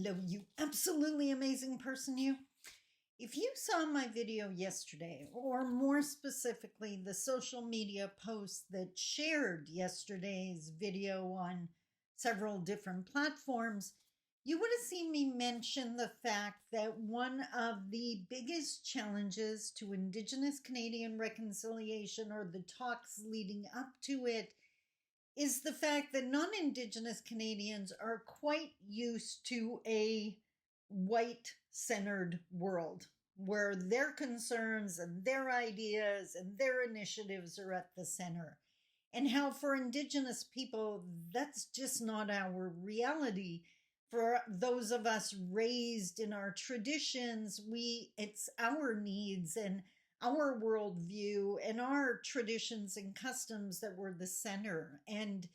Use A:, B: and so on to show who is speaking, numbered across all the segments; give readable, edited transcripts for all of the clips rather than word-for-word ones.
A: Hello, you absolutely amazing person, you. If you saw my video yesterday, or more specifically, the social media post that shared yesterday's video on several different platforms, you would have seen me mention the fact that one of the biggest challenges to Indigenous Canadian reconciliation, or the talks leading up to it, is the fact that non-Indigenous Canadians are quite used to a white-centered world where their concerns and their ideas and their initiatives are at the center. And how for Indigenous people, that's just not our reality. For those of us raised in our traditions, it's our needs and our worldview and our traditions and customs that were the center. And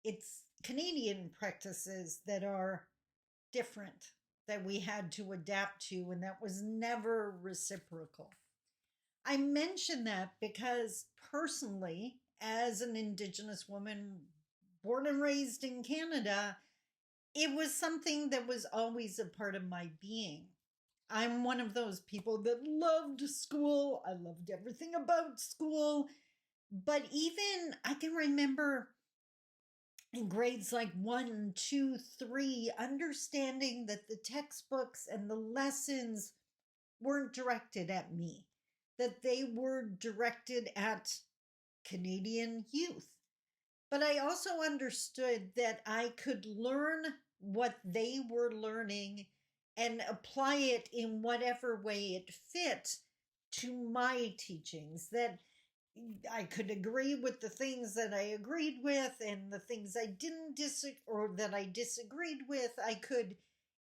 A: it's Canadian practices that are different that we had to adapt to, and that was never reciprocal. I mention that because personally, as an Indigenous woman born and raised in Canada, it was something that was always a part of my being. I'm one of those people that loved school. I loved everything about school. But even I can remember in grades like 1, 2, 3, understanding that the textbooks and the lessons weren't directed at me, that they were directed at Canadian youth. But I also understood that I could learn what they were learning and apply it in whatever way it fit to my teachings, that I could agree with the things that I agreed with, and the things I didn't disagree or that I disagreed with, I could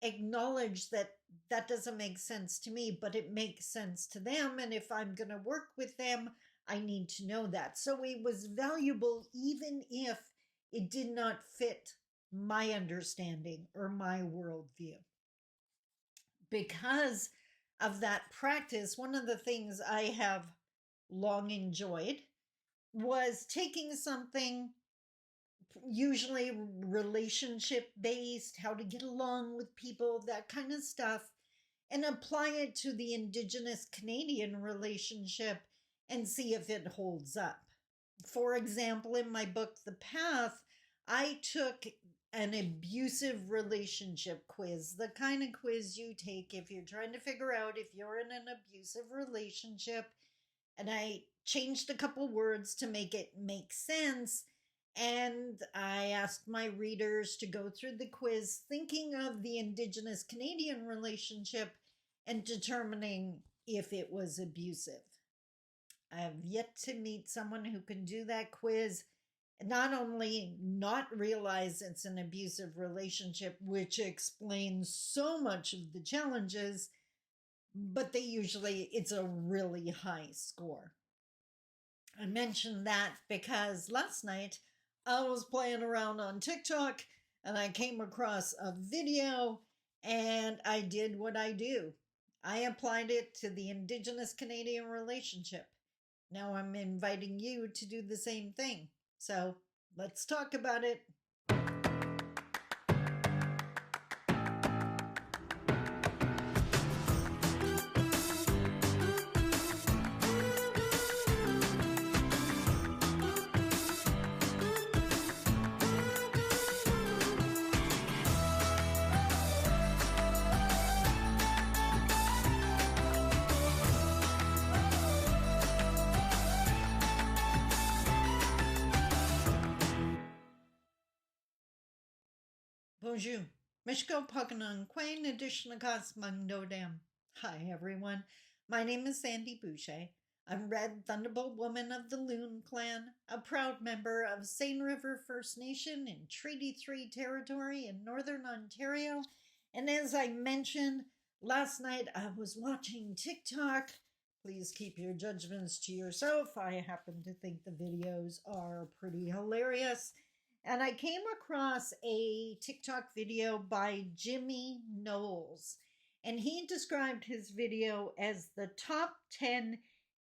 A: acknowledge that that doesn't make sense to me, but it makes sense to them. And if I'm going to work with them, I need to know that. So it was valuable even if it did not fit my understanding or my worldview. Because of that practice, one of the things I have long enjoyed was taking something usually relationship based, how to get along with people, that kind of stuff, and apply it to the Indigenous Canadian relationship and see if it holds up. For example, in my book, The Path, I took an abusive relationship quiz, the kind of quiz you take if you're trying to figure out if you're in an abusive relationship. And I changed a couple words to make it make sense. And I asked my readers to go through the quiz thinking of the Indigenous Canadian relationship and determining if it was abusive. I have yet to meet someone who can do that quiz and not only not realize it's an abusive relationship, which explains so much of the challenges, but it's a really high score. I mentioned that because last night I was playing around on TikTok and I came across a video and I did what I do. I applied it to the Indigenous Canadian relationship. Now I'm inviting you to do the same thing. So let's talk about it. Bonjour. Mishko Pakanon Quain Adishnakas Mangdodam. Hi everyone. My name is Sandy Boucher. I'm Red Thunderbolt Woman of the Loon Clan, a proud member of Seine River First Nation in Treaty 3 territory in Northern Ontario. And as I mentioned, last night I was watching TikTok. Please keep your judgments to yourself. I happen to think the videos are pretty hilarious. And I came across a TikTok video by Jimmy Knowles. And he described his video as the top 10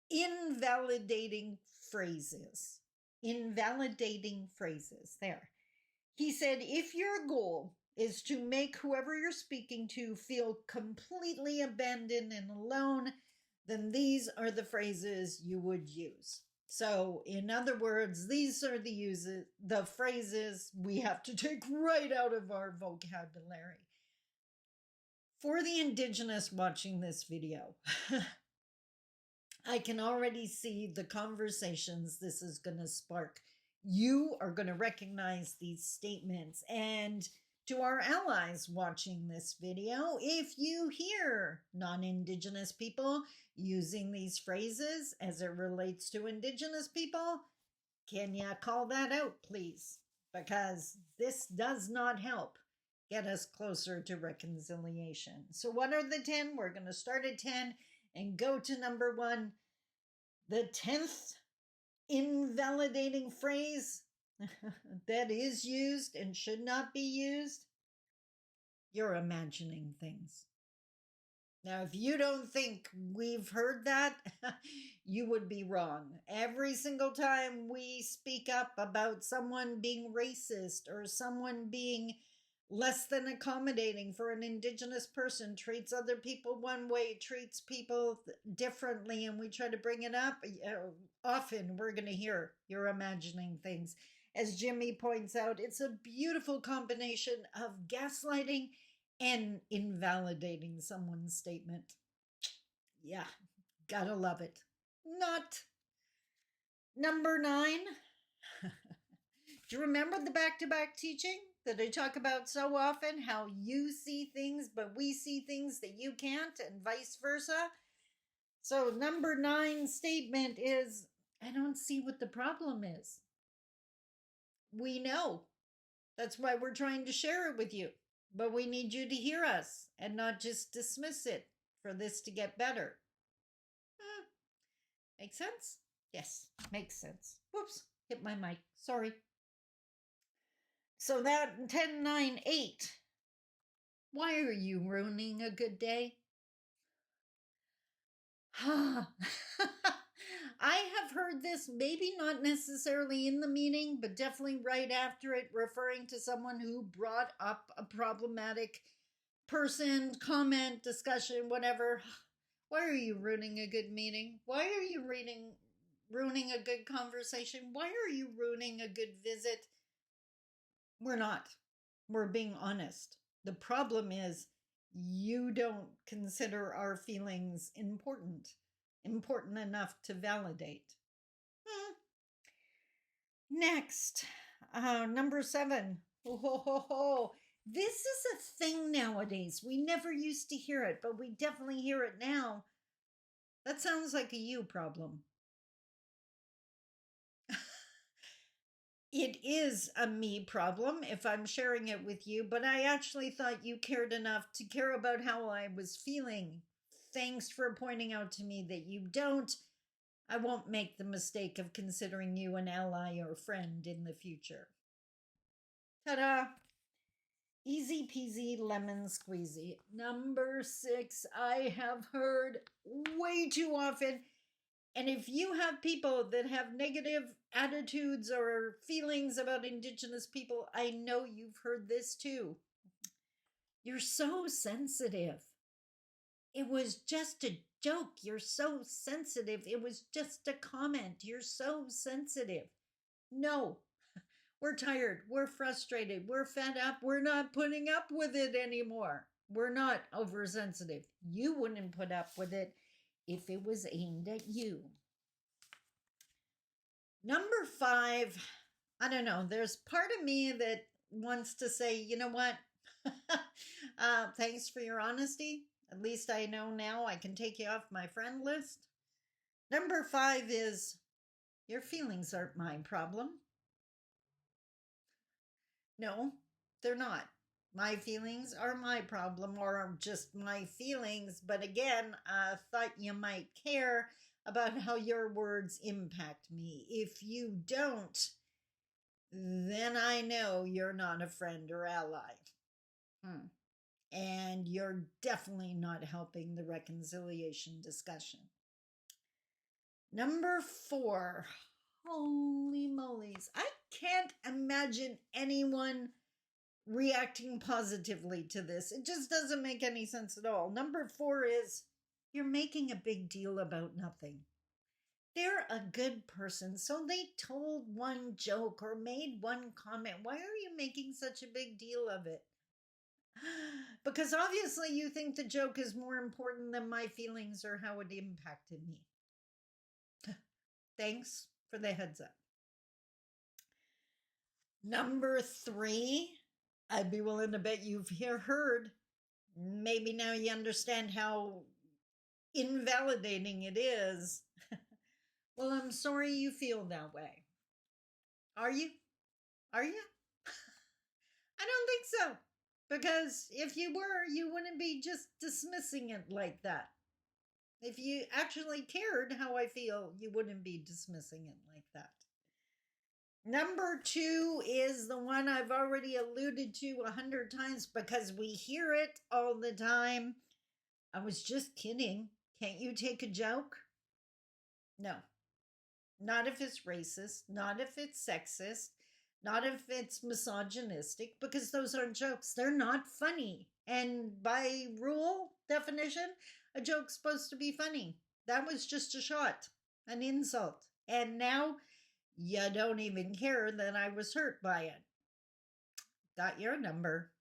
A: invalidating phrases. Invalidating phrases. There. He said, if your goal is to make whoever you're speaking to feel completely abandoned and alone, then these are the phrases you would use. So, in other words, these are the phrases we have to take right out of our vocabulary. For the Indigenous watching this video, I can already see the conversations this is going to spark. You are going to recognize these statements. And to our allies watching this video, if you hear non-Indigenous people using these phrases as it relates to Indigenous people, can you call that out, please? Because this does not help get us closer to reconciliation. So what are the 10? We're going to start at 10 and go to number 1. The 10th invalidating phrase that is used and should not be used: you're imagining things. Now, if you don't think we've heard that, you would be wrong. Every single time we speak up about someone being racist or someone being less than accommodating for an Indigenous person, treats other people one way, treats people differently, and we try to bring it up, often we're going to hear you're imagining things. As Jimmy points out, it's a beautiful combination of gaslighting and invalidating someone's statement. Yeah, gotta love it. Not. Number 9. Do you remember the back-to-back teaching that I talk about so often? How you see things, but we see things that you can't, and vice versa. So number 9 statement is, I don't see what the problem is. We know. That's why we're trying to share it with you. But we need you to hear us and not just dismiss it for this to get better. Make sense? Yes, makes sense. Whoops, hit my mic. Sorry. So that 10, 9, 8. Why are you ruining a good day? I have heard this, maybe not necessarily in the meeting, but definitely right after it, referring to someone who brought up a problematic person, comment, discussion, whatever. Why are you ruining a good meeting? Why are you ruining a good conversation? Why are you ruining a good visit? We're not. We're being honest. The problem is you don't consider our feelings important enough to validate. Next, number 7. This is a thing nowadays. We never used to hear it, but we definitely hear it now. That sounds like a you problem. It is a me problem if I'm sharing it with you, but I actually thought you cared enough to care about how I was feeling. Thanks for pointing out to me that you don't. I won't make the mistake of considering you an ally or friend in the future. Ta-da! Easy peasy lemon squeezy. Number 6, I have heard way too often. And if you have people that have negative attitudes or feelings about Indigenous people, I know you've heard this too. You're so sensitive. It was just a joke. You're so sensitive. It was just a comment. You're so sensitive. No, we're tired. We're frustrated. We're fed up. We're not putting up with it anymore. We're not oversensitive. You wouldn't put up with it if it was aimed at you. Number 5, I don't know. There's part of me that wants to say, you know what? Thanks for your honesty. At least I know now I can take you off my friend list. Number 5 is, your feelings aren't my problem. No, they're not. My feelings are my problem, or just my feelings. But again, I thought you might care about how your words impact me. If you don't, then I know you're not a friend or ally. And you're definitely not helping the reconciliation discussion. Number 4, holy molies. I can't imagine anyone reacting positively to this. It just doesn't make any sense at all. Number 4 is you're making a big deal about nothing. They're a good person, so they told one joke or made one comment. Why are you making such a big deal of it? Because obviously you think the joke is more important than my feelings or how it impacted me. Thanks for the heads up. Number 3, I'd be willing to bet you've heard. Maybe now you understand how invalidating it is. Well, I'm sorry you feel that way. Are you? Are you? I don't think so. Because if you were, you wouldn't be just dismissing it like that. If you actually cared how I feel, you wouldn't be dismissing it like that. Number 2 is the one I've already alluded to 100 times because we hear it all the time. I was just kidding. Can't you take a joke? No. Not if it's racist, not if it's sexist, not if it's misogynistic, because those aren't jokes. They're not funny. And by rule, definition, a joke's supposed to be funny. That was just a shot, an insult. And now you don't even care that I was hurt by it. Got your number.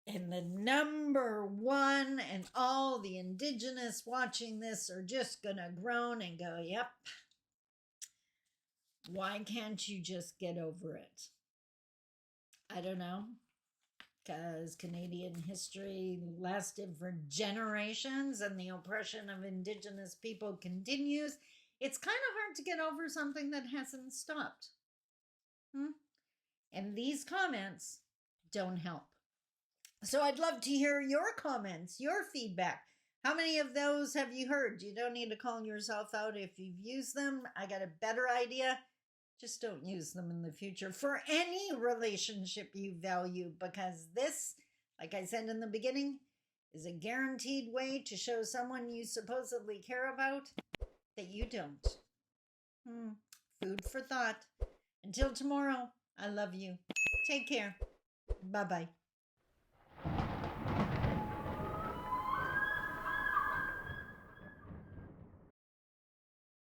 A: And the number 1, and all the indigenous watching this are just going to groan and go, yep. Why can't you just get over it? I don't know. Because Canadian history lasted for generations and the oppression of Indigenous people continues. It's kind of hard to get over something that hasn't stopped. And these comments don't help. So I'd love to hear your comments, your feedback. How many of those have you heard? You don't need to call yourself out if you've used them. I got a better idea. Just don't use them in the future for any relationship you value, because this, like I said in the beginning, is a guaranteed way to show someone you supposedly care about that you don't. Food for thought. Until tomorrow, I love you. Take care. Bye-bye.